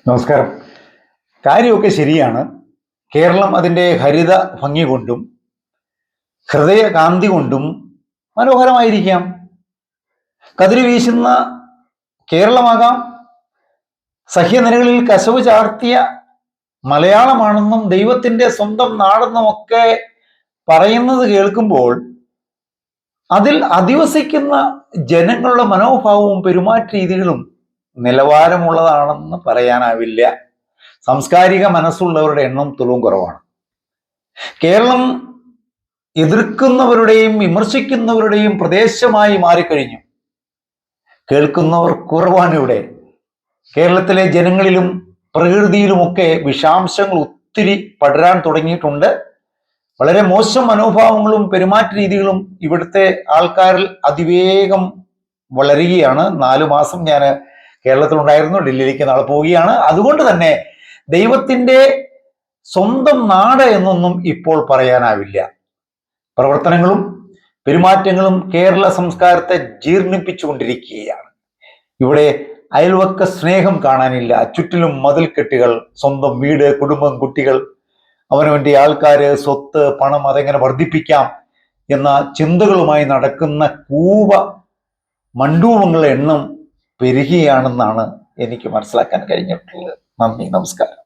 നമസ്കാരം. കാര്യമൊക്കെ ശരിയാണ്. കേരളം അതിൻ്റെ ഹരിത ഭംഗി കൊണ്ടും ഹൃദയകാന്തി കൊണ്ടും മനോഹരമായിരിക്കാം. കതിര് വീശുന്ന കേരളമാകാം. സഹ്യനിരകളിൽ കശവ് ചാർത്തിയ മലയാളമാണെന്നും ദൈവത്തിൻ്റെ സ്വന്തം നാടെന്നുമൊക്കെ പറയുന്നത് കേൾക്കുമ്പോൾ അതിൽ അധിവസിക്കുന്ന ജനങ്ങളുടെ മനോഭാവവും പെരുമാറ്റ രീതികളും നിലവാരമുള്ളതാണെന്ന് പറയാനാവില്ല. സാംസ്കാരിക മനസ്സുള്ളവരുടെ എണ്ണം തുലവും കുറവാണ്. കേരളം എതിർക്കുന്നവരുടെയും വിമർശിക്കുന്നവരുടെയും പ്രദേശമായി മാറിക്കഴിഞ്ഞു. കേൾക്കുന്നവർ കുറവാണ് ഇവിടെ. കേരളത്തിലെ ജനങ്ങളിലും പ്രകൃതിയിലുമൊക്കെ വിഷാംശങ്ങൾ ഒത്തിരി പടരാൻ തുടങ്ങിയിട്ടുണ്ട്. വളരെ മോശം മനോഭാവങ്ങളും പെരുമാറ്റ രീതികളും ഇവിടുത്തെ ആൾക്കാരിൽ അതിവേഗം വളരുകയാണ്. 4 മാസം ഞാൻ കേരളത്തിലുണ്ടായിരുന്നു. ഡൽഹിയിലേക്ക് നാളെ പോവുകയാണ്. അതുകൊണ്ട് തന്നെ ദൈവത്തിൻ്റെ സ്വന്തം നാട് എന്നൊന്നും ഇപ്പോൾ പറയാനാവില്ല. പ്രവർത്തനങ്ങളും പെരുമാറ്റങ്ങളും കേരള സംസ്കാരത്തെ ജീർണിപ്പിച്ചുകൊണ്ടിരിക്കുകയാണ്. ഇവിടെ അയൽവക്ക സ്നേഹം കാണാനില്ല. ചുറ്റിലും മതിൽക്കെട്ടുകൾ, സ്വന്തം വീട്, കുടുംബം, കുട്ടികൾ, അവനവൻ്റെ ആൾക്കാർ, സ്വത്ത്, പണം, അതെങ്ങനെ വർദ്ധിപ്പിക്കാം എന്ന ചിന്തകളുമായി നടക്കുന്ന മണ്ഡൂപങ്ങളുടെ എണ്ണം പെരുകയാണെന്നാണ് എനിക്ക് മനസ്സിലാക്കാൻ കഴിഞ്ഞിട്ടുള്ളത്. നന്ദി, നമസ്കാരം.